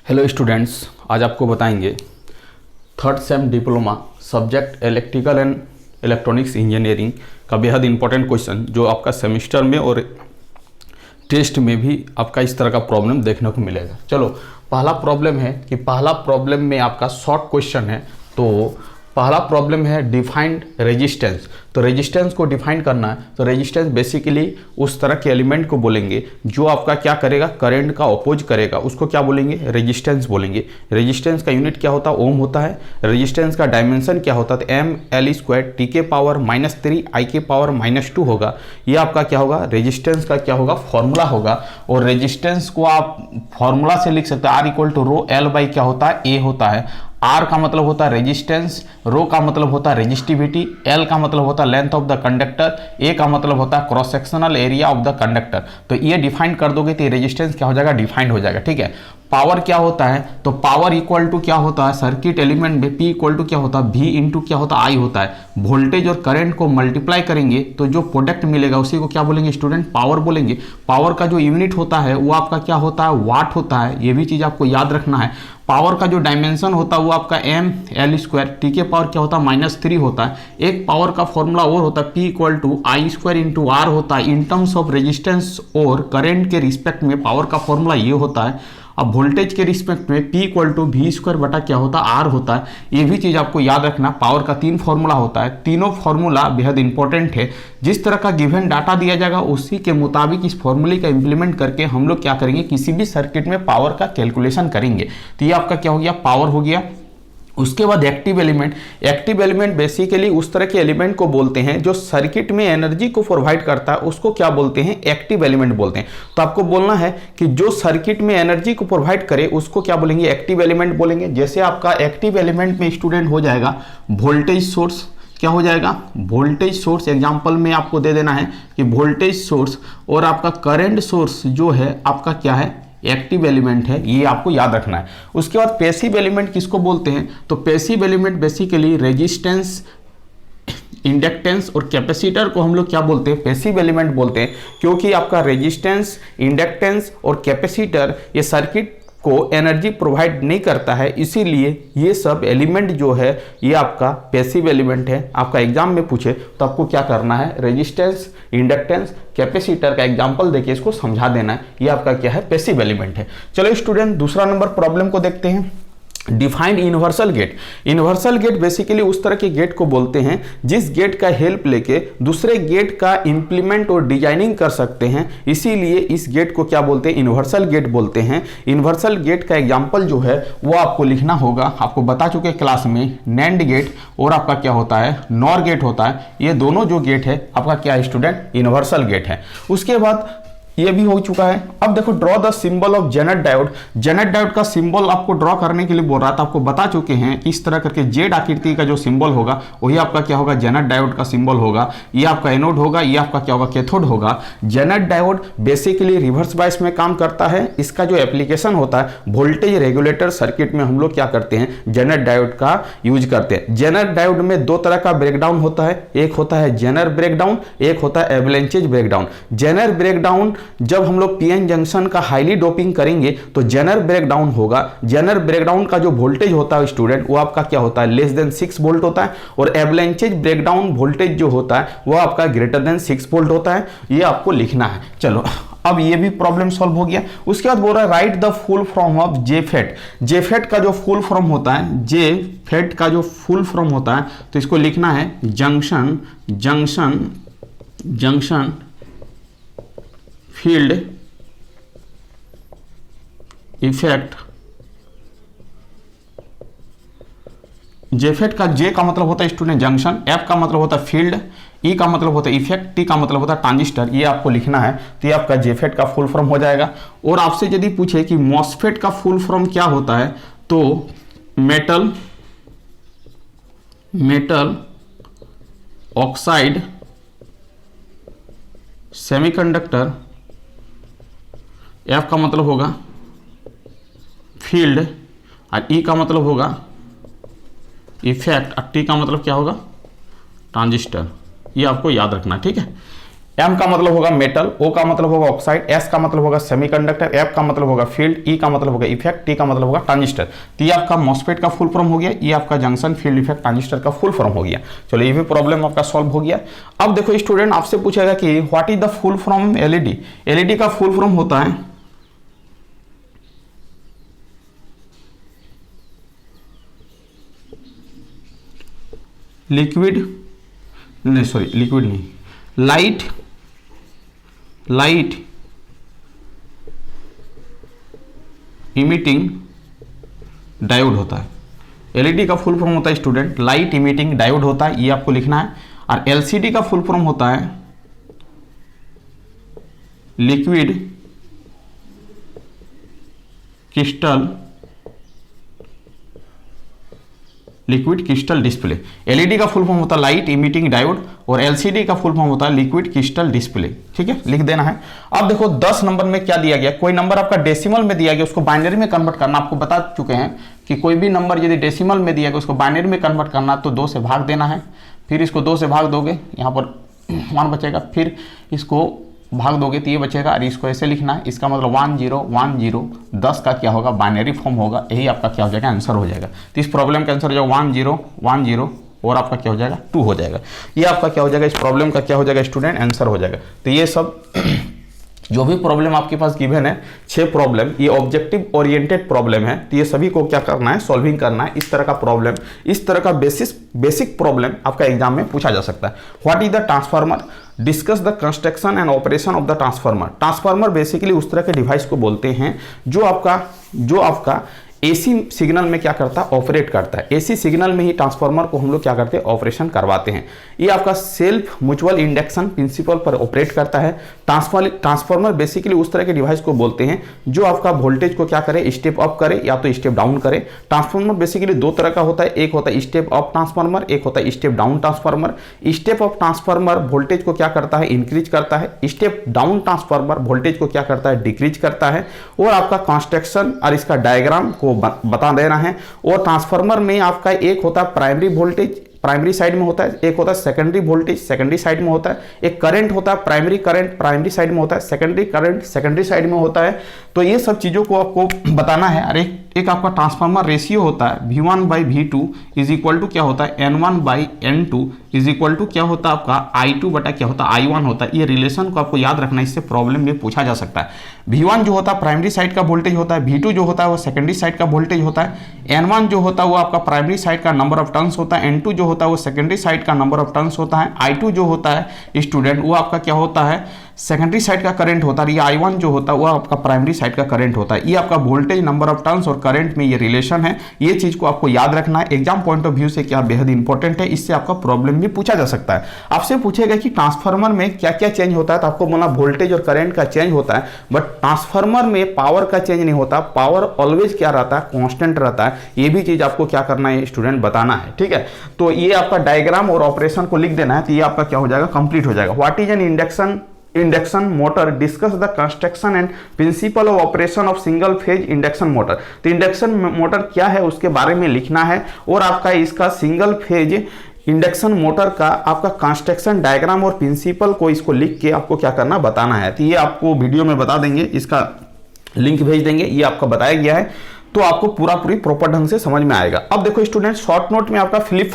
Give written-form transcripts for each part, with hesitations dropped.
Hello students, आज आपको बताएंगे third same diploma subject electrical and electronics engineering का बेहद इंपॉर्टेंट क्वेश्चन जो आपका सेमेस्टर में और टेस्ट में भी आपका इस तरह का प्रॉब्लम देखने को मिलेगा। चलो, पहला प्रॉब्लम में आपका शॉर्ट क्वेश्चन है। तो पहला प्रॉब्लम है डिफाइंड रेजिस्टेंस। तो रेजिस्टेंस को डिफाइन करना है। तो रेजिस्टेंस बेसिकली उस तरह के एलिमेंट को बोलेंगे जो आपका क्या करेगा, करंट का अपोज करेगा, उसको क्या बोलेंगे, रेजिस्टेंस बोलेंगे। रेजिस्टेंस का यूनिट क्या होता है, ओम होता है। रेजिस्टेंस का डायमेंशन क्या होता है, एम एल स्क्वायर टी के पावर -3 आई के पावर -2 होगा। ये आपका क्या होगा, रेजिस्टेंस का क्या होगा, फॉर्मूला होगा। और रेजिस्टेंस को आप फॉर्मूला से लिख सकते हैं, R equal to rho L by क्या होता है, ए होता है। आर का मतलब होता है रेजिस्टेंस, रो का मतलब होता है रेजिस्टिविटी, एल का मतलब होता है लेंथ ऑफ द कंडक्टर, ए का मतलब होता है cross sectional area of the conductor. तो ये डिफाइन कर दोगे तो रेजिस्टेंस क्या हो जाएगा, डिफाइंड हो जाएगा। ठीक है। पावर क्या होता है, तो पावर इक्वल टू क्या होता है, सर्किट एलिमेंट में पी इक्वल टू क्या होता है, वी इंटू क्या होता है, आई होता है। वोल्टेज और करंट को मल्टीप्लाई करेंगे तो जो प्रोडक्ट मिलेगा उसी को क्या बोलेंगे स्टूडेंट, पावर बोलेंगे। पावर का जो यूनिट होता है वो आपका क्या होता है, वाट होता है। ये भी चीज आपको याद रखना है। पावर का जो डायमेंशन होता है वो आपका एम एल स्क्वायर, टी के पावर क्या होता है, -3 होता है। एक पावर का फॉर्मूला और होता है P equal to I square into R होता है। इन टर्म्स ऑफ रेजिस्टेंस और करंट के रिस्पेक्ट में पावर का फॉर्मूला ये होता है। अब वोल्टेज के रिस्पेक्ट में P equal to V square बटा क्या होता है, R होता है। ये भी चीज़ आपको याद रखना। पावर का 3 फॉर्मूला होता है, तीनों फॉर्मूला बेहद इंपॉर्टेंट है। जिस तरह का गिवन डाटा दिया जाएगा उसी के मुताबिक इस फॉर्मूले का इंप्लीमेंट करके हम लोग क्या करेंगे, किसी भी सर्किट में पावर का कैलकुलेशन करेंगे। तो ये आपका क्या हो गया, पावर हो गया। उसके बाद एक्टिव एलिमेंट बेसिकली उस तरह के एलिमेंट को बोलते हैं जो सर्किट में एनर्जी को प्रोवाइड करता है, उसको क्या बोलते हैं, एक्टिव एलिमेंट बोलते हैं। तो आपको बोलना है कि जो सर्किट में एनर्जी को प्रोवाइड करे उसको क्या बोलेंगे, एक्टिव एलिमेंट बोलेंगे। जैसे आपका एक्टिव एलिमेंट में स्टूडेंट हो जाएगा वोल्टेज सोर्स, क्या हो जाएगा, वोल्टेज सोर्स। एग्जांपल में आपको दे देना है कि वोल्टेज सोर्स और आपका करंट सोर्स जो है आपका क्या है, एक्टिव एलिमेंट है। ये आपको याद रखना है। उसके बाद पैसिव एलिमेंट किसको बोलते हैं, तो passive element basically resistance, inductance और कैपेसिटर को हम लोग क्या बोलते हैं, पैसिव एलिमेंट बोलते हैं। क्योंकि आपका रेजिस्टेंस, इंडक्टेंस और कैपेसिटर ये सर्किट को एनर्जी प्रोवाइड नहीं करता है, इसीलिए ये सब एलिमेंट जो है ये आपका पैसिव एलिमेंट है। आपका एग्जाम में पूछे तो आपको क्या करना है, रेजिस्टेंस, इंडक्टेंस, कैपेसिटर का एग्जांपल देके इसको समझा देना है। ये आपका क्या है, पैसिव एलिमेंट है। चलो स्टूडेंट, दूसरा नंबर प्रॉब्लम को देखते हैं। Defined universal gate. Universal gate basically उस तरह के गेट को बोलते हैं जिस गेट का हेल्प लेके दूसरे गेट का इंप्लीमेंट और डिजाइनिंग कर सकते हैं, इसीलिए इस गेट को क्या बोलते हैं, यूनिवर्सल गेट बोलते हैं। यूनिवर्सल गेट का एग्जांपल जो है वो आपको लिखना होगा। आपको बता चुके क्लास में नैंड गेट और आपका क्या होता है, नॉर गेट होता है। ये दोनों जो गेट है आपका क्या है स्टूडेंट, यूनिवर्सल गेट है। उसके बाद ये भी हो चुका है। अब देखो, draw the symbol of Janet diode. Janet diode का सिंबल आपको ड्रॉ करने के लिए बोल रहा था, आपको बता चुके हैं इस तरह करके जेड आकृति का जो सिंबल होगा वही आपका क्या होगा, जेनेट डायोड का सिंबल होगा। ये आपका एनोड होगा, ये आपका क्या होगा, कैथोड होगा। Janet diode basically reverse bias में काम करता है। इसका जो एप्लीकेशन होता है वोल्टेज रेगुलेटर सर्किट में हम लोग क्या करते हैं, जेनेट डायोड का यूज करते हैं। जेनेट डायोड में 2 तरह का ब्रेकडाउन होता है, एक होता है जेनर ब्रेकडाउन, एक होता है एवलांचेज ब्रेकडाउन। जेनर ब्रेकडाउन जब हम लोग पीएन जंक्शन का हाईली डोपिंग करेंगे तो जेनर ब्रेकडाउन होगा। जेनर ब्रेकडाउन का जो वोल्टेज होता है स्टूडेंट वो आपका क्या होता है, लेस देन 6 वोल्ट होता है। और एवलांचेज ब्रेकडाउन वोल्टेज जो होता है वो आपका ग्रेटर देन 6 वोल्ट होता है। ये आपको लिखना है। चलो, अब ये भी प्रॉब्लम सॉल्व हो गया। उसके बाद बोल रहा है right the full form of JFET. JFET का जो फुल फॉर्म होता है, जेफेट का जो फुल फॉर्म होता है तो इसको लिखना है junction junction junction field effect. JFET का जे का मतलब होता है स्टूडेंट जंक्शन, एफ का मतलब होता है फील्ड, ई का मतलब होता है इफेक्ट, टी का मतलब होता है ट्रांजिस्टर। ये आपको लिखना है। तो ये आपका जेफेट का फुल फॉर्म हो जाएगा। और आपसे यदि पूछे कि मॉसफेट का फुल फॉर्म क्या होता है तो मेटल ऑक्साइड सेमीकंडक्टर, एफ का मतलब होगा फील्ड और ई का मतलब होगा इफेक्ट और टी का मतलब क्या होगा, ट्रांजिस्टर। ये आपको याद रखना, ठीक है। M का मतलब होगा मेटल, O का मतलब होगा ऑक्साइड, S का मतलब होगा सेमीकंडक्टर, F का मतलब होगा फील्ड, E का मतलब होगा इफेक्ट, T का मतलब होगा ट्रांजिस्टर। तो ये आपका मॉसफेट का फुल फॉर्म हो गया, ये आपका जंक्शन फील्ड इफेक्ट ट्रांजिस्टर का फुल फॉर्म हो गया। चलो ये भी प्रॉब्लम आपका सॉल्व हो गया। अब देखो स्टूडेंट आपसे पूछेगा कि what is the full form LED. LED का फुल फॉर्म होता है लिक्विड नहीं, लाइट इमिटिंग डायोड होता है। एलईडी का फुल फॉर्म होता है स्टूडेंट लाइट इमिटिंग डायोड होता है, ये आपको लिखना है। और एलसीडी का फुल फॉर्म होता है लिक्विड क्रिस्टल डिस्प्ले। एलईडी का फुल फॉर्म होता है लाइट इमिटिंग डायोड और एलसीडी का फुल फॉर्म होता है लिक्विड क्रिस्टल डिस्प्ले। ठीक है, लिख देना है। अब देखो 10 नंबर में क्या दिया गया, कोई नंबर आपका डेसिमल में दिया गया उसको बाइनरी में कन्वर्ट करना। आपको बता चुके हैं कि कोई भी नंबर यदि डेसिमल में दिया गया उसको बाइनरी में कन्वर्ट करना तो 2 से भाग देना है, फिर इसको 2 से भाग दोगे, यहाँ पर 1 बचेगा, फिर इसको भाग दोगे तो ये बचेगा, और इसको ऐसे लिखना है। इसका मतलब 1 0 1 0 10 का क्या होगा, बाइनरी फॉर्म होगा। यही आपका क्या हो जाएगा, आंसर हो जाएगा। तो इस प्रॉब्लम का आंसर हो जाएगा 1 0 1 0 और आपका क्या हो जाएगा 2 हो जाएगा। ये आपका क्या हो जाएगा, इस प्रॉब्लम का क्या हो जाएगा स्टूडेंट, आंसर हो जाएगा। तो ये सब जो भी प्रॉब्लम आपके पास गिवन है 6 प्रॉब्लम, ये ऑब्जेक्टिव ओरिएंटेड प्रॉब्लम है। तो ये सभी को क्या करना है, सॉल्विंग करना है। इस तरह का प्रॉब्लम, इस तरह का बेसिक प्रॉब्लम आपका एग्जाम में पूछा जा सकता है। What is the transformer, discuss the construction and operation of the transformer. Transformer basically उस तरह के डिवाइस को बोलते हैं जो आपका एसी सिग्नल में क्या करता है, ऑपरेट करता है। एसी सिग्नल में ही ट्रांसफार्मर को हम लोग क्या करते हैं, ऑपरेशन करवाते हैं। ये आपका सेल्फ म्यूचुअल इंडक्शन प्रिंसिपल पर ऑपरेट करता है। ट्रांसफार्मर बेसिकली उस तरह के डिवाइस को बोलते हैं जो आपका वोल्टेज को क्या करे, स्टेप अप करे या तो स्टेप डाउन करे। ट्रांसफार्मर बेसिकली 2 तरह का होता है, एक होता है स्टेप अप ट्रांसफार्मर, एक होता है step down transformer. Step up transformer voltage को क्या करता है, इंक्रीज करता है। स्टेप डाउन ट्रांसफार्मर वोल्टेज को क्या करता है, डिक्रीज करता है। और आपका कंस्ट्रक्शन और इसका डायग्राम को बता देना है। और ट्रांसफार्मर में आपका एक होता है प्राइमरी वोल्टेज, प्राइमरी साइड में होता है, एक होता है सेकेंडरी वोल्टेज, सेकेंडरी साइड में होता है। एक करंट होता है प्राइमरी करंट, प्राइमरी साइड में होता है। सेकेंडरी करंट सेकेंडरी साइड में होता है। तो ये सब चीज़ों को आपको बताना है। और एक आपका ट्रांसफार्मर रेशियो होता है V1/V2 इज इक्वल टू क्या होता है, N1/N2 इज इक्वल टू क्या होता है आपका I2 बटा क्या होता है I1 होता है। ये रिलेशन को आपको याद रखना है, इससे प्रॉब्लम में पूछा जा सकता है। V1 जो होता है प्राइमरी साइड का वोल्टेज होता है, V2 जो होता है वो सेकेंडरी साइड का वोल्टेज होता है, N1 जो होता है वो आपका प्राइमरी साइड का नंबर ऑफ टर्न्स होता है, N2 जो होता है वो सेकेंडरी साइड का नंबर ऑफ टर्न्स होता है, I2 जो होता है स्टूडेंट वो आपका क्या होता है, सेकेंडरी साइड का करंट होता है। ये I1 जो होता है वो आपका प्राइमरी साइड का करंट होता है। ये आपका वोल्टेज, नंबर ऑफ टर्न्स और करंट में ये रिलेशन है। ये चीज को आपको याद रखना है, एग्जाम पॉइंट ऑफ व्यू से क्या बेहद इंपॉर्टेंट है। इससे आपका प्रॉब्लम भी पूछा जा सकता है। आपसे पूछेगा कि ट्रांसफार्मर में क्या क्या चेंज होता है, तो आपको बोला वोल्टेज और करंट का चेंज होता है, बट ट्रांसफार्मर में पावर का चेंज नहीं होता। पावर ऑलवेज क्या रहता है, कांस्टेंट रहता है। ये भी चीज आपको क्या करना है स्टूडेंट, बताना है। ठीक है, तो ये आपका डायग्राम और ऑपरेशन को लिख देना है, तो ये आपका क्या हो जाएगा, कंप्लीट हो जाएगा। What is an induction motor, discuss the construction and principle of operation of single phase induction motor. तो इंडक्शन मोटर क्या है उसके बारे में लिखना है। और आपका इसका सिंगल फेज इंडक्शन मोटर का आपका कंस्ट्रक्शन डायग्राम और प्रिंसिपल को इसको लिख के आपको क्या करना, बताना है। तो ये आपको वीडियो में बता देंगे, इसका लिंक भेज देंगे, ये आपका बताया गया है, तो आपको पूरी प्रॉपर ढंग से समझ में आएगा। अब देखो स्टूडेंट, शॉर्ट नोट में आपका फ्लिप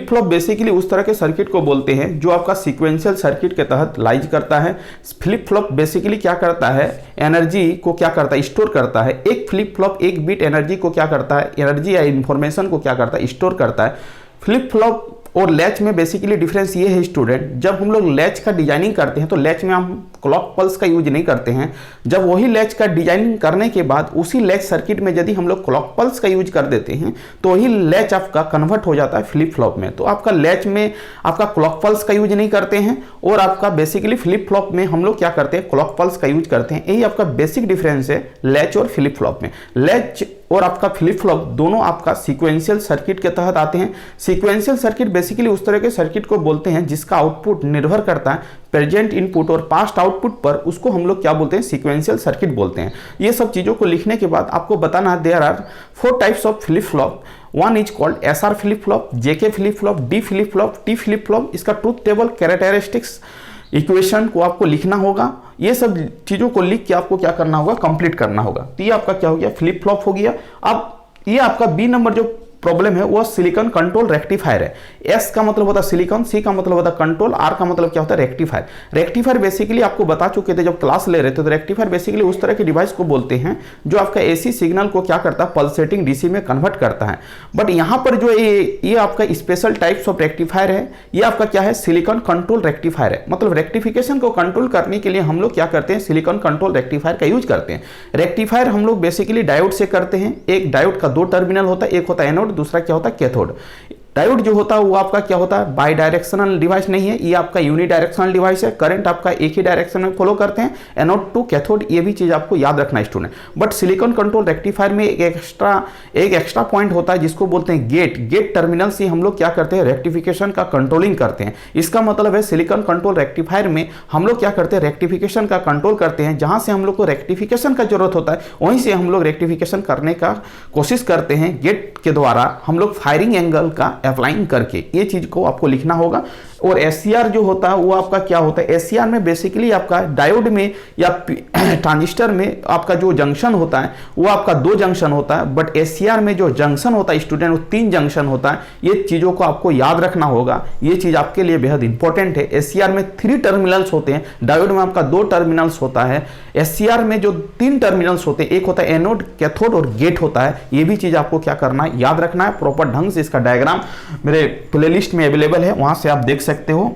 फ्लॉप बेसिकली उस तरह के सर्किट को बोलते हैं जो आपका सीक्वेंशियल सर्किट के तहत लाइज करता है। फ्लिप फ्लॉप बेसिकली क्या करता है, एनर्जी को क्या करता है, स्टोर करता है। एक फ्लिप फ्लॉप एक बिट एनर्जी को क्या करता है, एनर्जी या इंफॉर्मेशन को क्या करता है, स्टोर करता है। फ्लिप फ्लॉप और लैच में बेसिकली डिफरेंस ये है स्टूडेंट, जब हम लोग लैच का डिजाइनिंग करते हैं तो लैच में हम क्लॉक पल्स का यूज नहीं करते हैं। जब वही लैच का डिजाइनिंग करने के बाद उसी लैच सर्किट में यदि हम लोग क्लॉक पल्स का यूज कर देते हैं तो वही लैच आपका कन्वर्ट हो जाता है फ्लिप फ्लॉप में। तो आपका लैच में आपका क्लॉक पल्स का यूज नहीं करते हैं और आपका बेसिकली फ्लिप फ्लॉप में हम लोग क्या करते हैं, क्लॉक पल्स का यूज करते हैं। यही आपका बेसिक डिफरेंस है लैच और फ्लिप फ्लॉप में। लैच और आपका फ्लिप फ्लॉप दोनों आपका सीक्वेंशियल सर्किट के तहत आते हैं। सीक्वेंशियल सर्किट बेसिकली उस तरह के सर्किट को बोलते हैं जिसका आउटपुट निर्भर करता है प्रेजेंट इनपुट और पास्ट आउटपुट पर, उसको हम लोग क्या बोलते हैं, सीक्वेंशियल सर्किट बोलते हैं। ये सब चीज़ों को लिखने के बाद आपको बताना, there are 4 types of flip flop. One is called SR flip flop, JK flip flop, D flip flop, T flip flop. इसका ट्रूथ टेबल कैरेक्टरिस्टिक्स इक्वेशन को आपको लिखना होगा, ये सब चीज़ों को लिख के आपको क्या करना होगा, कंप्लीट करना होगा। तो ये आपका क्या हो गया, फ्लिप फ्लॉप हो गया। अब ये आपका बी नंबर जो प्रॉब्लम है वो सिलिकॉन कंट्रोल रेक्टिफायर है। एस का मतलब होता है सिलिकॉन, सी का मतलब होता है कंट्रोल, आर का मतलब क्या होता है, रेक्टिफायर। रेक्टिफायर बेसिकली आपको बता चुके थे जब क्लास ले रहे थे, तो रेक्टिफायर बेसिकली उस तरह के डिवाइस को बोलते हैं जो आपका एसी सिग्नल को क्या करता है, पल्सेटिंग डीसी में कन्वर्ट करता है। बट यहाँ पर जो ये आपका स्पेशल टाइप्स ऑफ रेक्टिफायर है, ये आपका क्या है, सिलिकॉन कंट्रोल रेक्टिफायर है। मतलब रेक्टिफिकेशन को कंट्रोल करने के लिए हम लोग क्या करते हैं, सिलिकॉन कंट्रोल रेक्टिफायर का यूज करते हैं। रेक्टिफायर हम लोग बेसिकली डायोड से करते हैं। एक डायोड का 2 टर्मिनल होता है, एक होता है एनोड, दूसरा क्या होता है, कैथोड। डायोड जो होता है वो आपका क्या होता है, बाई डायरेक्शनल डिवाइस नहीं है, ये आपका यूनि डायरेक्शनल डिवाइस है। करंट आपका एक ही डायरेक्शन में फॉलो करते हैं, एनोड टू कैथोड। ये भी चीज आपको याद रखना है student. But silicon control rectifier में एक एक्स्ट्रा पॉइंट होता है जिसको बोलते हैं गेट। गेट टर्मिनल से हम लोग क्या करते हैं, रेक्टिफिकेशन का कंट्रोलिंग करते हैं। इसका मतलब है सिलिकॉन कंट्रोल रेक्टिफायर में हम लोग क्या करते हैं, रेक्टिफिकेशन का कंट्रोल करते हैं। जहां से हम लोग को रेक्टिफिकेशन का जरूरत होता है वहीं से हम लोग रेक्टिफिकेशन करने का कोशिश करते हैं। गेट के द्वारा हम लोग फायरिंग एंगल का अप्लाइंग करके, ये चीज को आपको लिखना होगा। और एससीआर जो होता है वो आपका क्या होता है, एससीआर में बेसिकली आपका डायोड में या ट्रांजिस्टर में आपका जो जंक्शन होता है वो आपका 2 जंक्शन होता है। बट एससीआर में जो जंक्शन होता है स्टूडेंट वो 3 जंक्शन होता है। ये चीजों को आपको याद रखना होगा, ये चीज आपके लिए बेहद इंपॉर्टेंट है। एससीआर में 3 टर्मिनल्स होते हैं, डायोड में आपका 2 टर्मिनल्स होता है। एससीआर में जो 3 टर्मिनल्स होते हैं, एक होता है एनोड, कैथोड और गेट होता है। ये भी चीज आपको क्या करना है, याद रखना है। प्रॉपर ढंग से इसका डायग्राम मेरे प्लेलिस्ट में अवेलेबल है, वहां से आप देख सकते हो।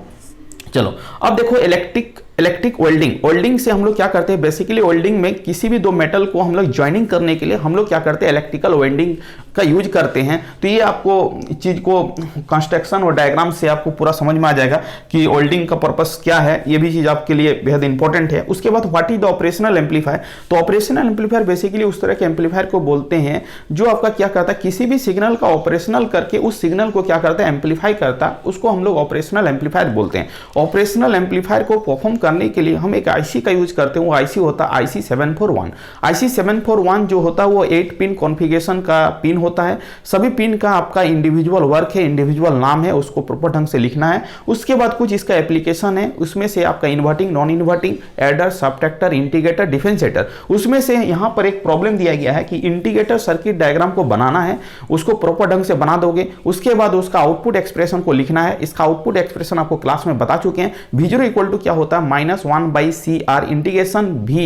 चलो अब देखो इलेक्ट्रिक वेल्डिंग से हम लोग क्या करते हैं, बेसिकली वेल्डिंग में किसी भी 2 मेटल को हम लोग ज्वाइनिंग करने के लिए हम लोग क्या करते हैं, इलेक्ट्रिकल वेल्डिंग का यूज करते हैं। तो ये आपको चीज को कंस्ट्रक्शन और डायग्राम से आपको पूरा समझ में आ जाएगा कि वेल्डिंग का पर्पस क्या है। ये भी चीज आपके लिए बेहद इंपॉर्टेंट है। उसके बाद what is the operational amplifier. तो ऑपरेशनल एम्पलीफायर बेसिकली उस तरह के एम्पलीफायर को बोलते हैं जो आपका क्या करता है, किसी भी सिग्नल का ऑपरेशनल करके उस सिग्नल को क्या करता है, एम्पलीफाई करता है, उसको हम लोग ऑपरेशनल एम्पलीफायर बोलते हैं। ऑपरेशनल एम्पलीफायर को परफॉर्म करने के लिए हम एक आईसी का यूज करते हैं। वो आईसी होता है आईसी 741। आईसी 741 जो होता है वो 8 पिन कॉन्फ़िगरेशन का पिन होता है। सभी पिन का आपका इंडिविजुअल वर्क है, इंडिविजुअल नाम है, उसको प्रॉपर ढंग से लिखना है। उसके बाद कुछ इसका एप्लीकेशन है, उसमें से आपका inverting, non inverting, adder, subtractor, integrator, differentiator. उसमें से यहाँ पर एक प्रॉब्लम दिया गया है कि इंटीग्रेटर सर्किट डायग्राम को बनाना है, उसको प्रॉपर ढंग से बना दोगे। उसके बाद उसका आउटपुट एक्सप्रेशन को लिखना है। इसका आउटपुट एक्सप्रेशन आपको क्लास में बता चुके हैं। V0 इक्वल टू क्या होता है, -1/CR इंटीग्रेशन V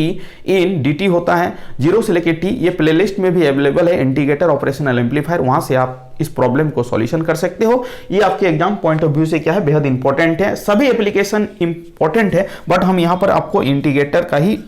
इन dt होता है 0 से लेके t। ये प्लेलिस्ट में भी अवेलेबल है, इंटीग्रेटर ऑपरेशनल एम्पलीफायर, वहां से आप इस प्रॉब्लम को सॉल्यूशन कर सकते हो। ये आपके एग्जाम पॉइंट ऑफ व्यू से क्या है, बेहद इंपॉर्टेंट है। सभी एप्लीकेशन इंपॉर्टेंट है बट हम यहां पर आपको इंटीग्रेटर का ही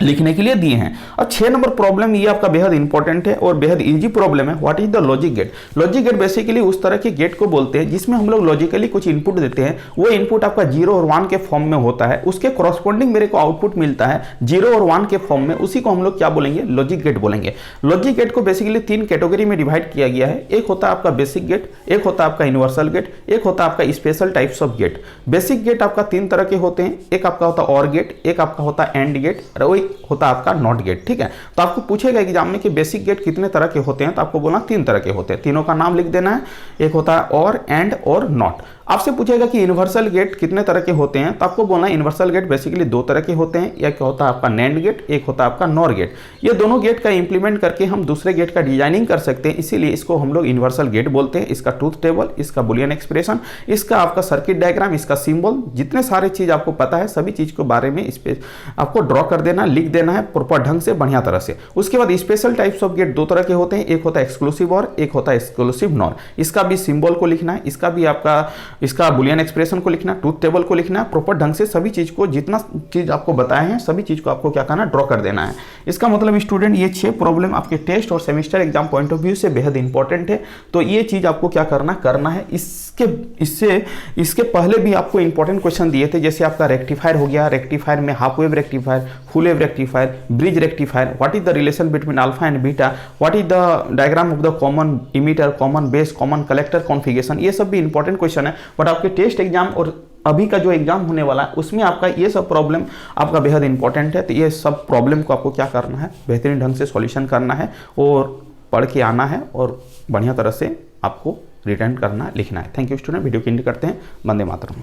लिखने के लिए दिए हैं। और 6 नंबर प्रॉब्लम ये आपका बेहद इंपॉर्टेंट है और बेहद इजी प्रॉब्लम है। What is the logic gate. Logic gate basically उस तरह के गेट को बोलते हैं जिसमें हम लोग लॉजिकली कुछ इनपुट देते हैं। वो इनपुट आपका 0 और 1 के फॉर्म में होता है, उसके कॉरस्पॉन्डिंग मेरे को आउटपुट मिलता है 0 और 1 के फॉर्म में, उसी को हम लोग क्या बोलेंगे, लॉजिक गेट बोलेंगे। लॉजिक गेट को बेसिकली 3 कैटेगरी में डिवाइड किया गया है। एक होता है आपका बेसिक गेट, एक होता है आपका यूनिवर्सल गेट, एक होता है आपका special types of gate. Basic gate आपका 3 तरह के होते हैं, एक आपका होता है और गेट, एक आपका होता है एंड गेट और एक होता है आपका नॉट गेट। ठीक है, तो आपको पूछेगा एग्जाम में कि बेसिक गेट कितने तरह के होते हैं, तो आपको बोलना 3 तरह के होते हैं। तीनों का नाम लिख देना है, एक होता है और, एंड और नॉट। आपसे पूछेगा कि यूनिवर्सल गेट कितने तरह के होते हैं, तो आपको बोलना है यूनिवर्सल गेट बेसिकली 2 तरह के होते हैं। एक होता है आपका नैंड गेट, एक होता है आपका नॉर गेट। ये दोनों गेट का इंप्लीमेंट करके हम दूसरे गेट का डिजाइनिंग कर सकते हैं, इसीलिए इसको हम लोग यूनिवर्सल गेट बोलते हैं। इसका ट्रूथ टेबल, इसका बुलियन एक्सप्रेशन, इसका आपका सर्किट डायग्राम, इसका सिंबल, जितने सारे चीज आपको पता है सभी चीज के बारे में इस पे आपको ड्रॉ कर देना, लिख देना है प्रॉपर ढंग से, बढ़िया तरह से। उसके बाद स्पेशल टाइप्स ऑफ गेट 2 तरह के होते हैं, एक होता है एक्सक्लूसिव और, एक होता है एक्सक्लूसिव नॉर। इसका भी सिंबल को लिखना है, इसका भी आपका इसका बुलियन एक्सप्रेशन को लिखना, ट्रूथ टेबल को लिखना है, प्रॉपर ढंग से सभी चीज को, जितना चीज आपको बताए हैं सभी चीज को आपको क्या करना है, ड्रॉ कर देना है। इसका मतलब स्टूडेंट ये 6 प्रॉब्लम आपके टेस्ट और semester exam point of view से बेहद इंपॉर्टेंट है। तो ये चीज आपको क्या करना है। इसके पहले भी आपको इंपॉर्टेंट क्वेश्चन दिए थे, जैसे आपका रेक्टिफायर हो गया, रेक्टिफायर में half wave rectifier, full wave rectifier, bridge rectifier, what is the relation between alpha and beta, what is the diagram of the common emitter, common base, common collector configuration. ये सब भी important question है but आपके test exam और अभी का जो exam होने वाला है उसमें आपका ये सब प्रॉब्लम आपका बेहद इंपॉर्टेंट है। तो ये सब प्रॉब्लम को आपको क्या करना है, बेहतरीन ढंग से सॉल्यूशन करना है और पढ़ के आना है और बढ़िया तरह से आपको रिटर्न करना, लिखना है। थैंक यू स्टूडेंट, वीडियो को एंड करते हैं। वंदे मातरम।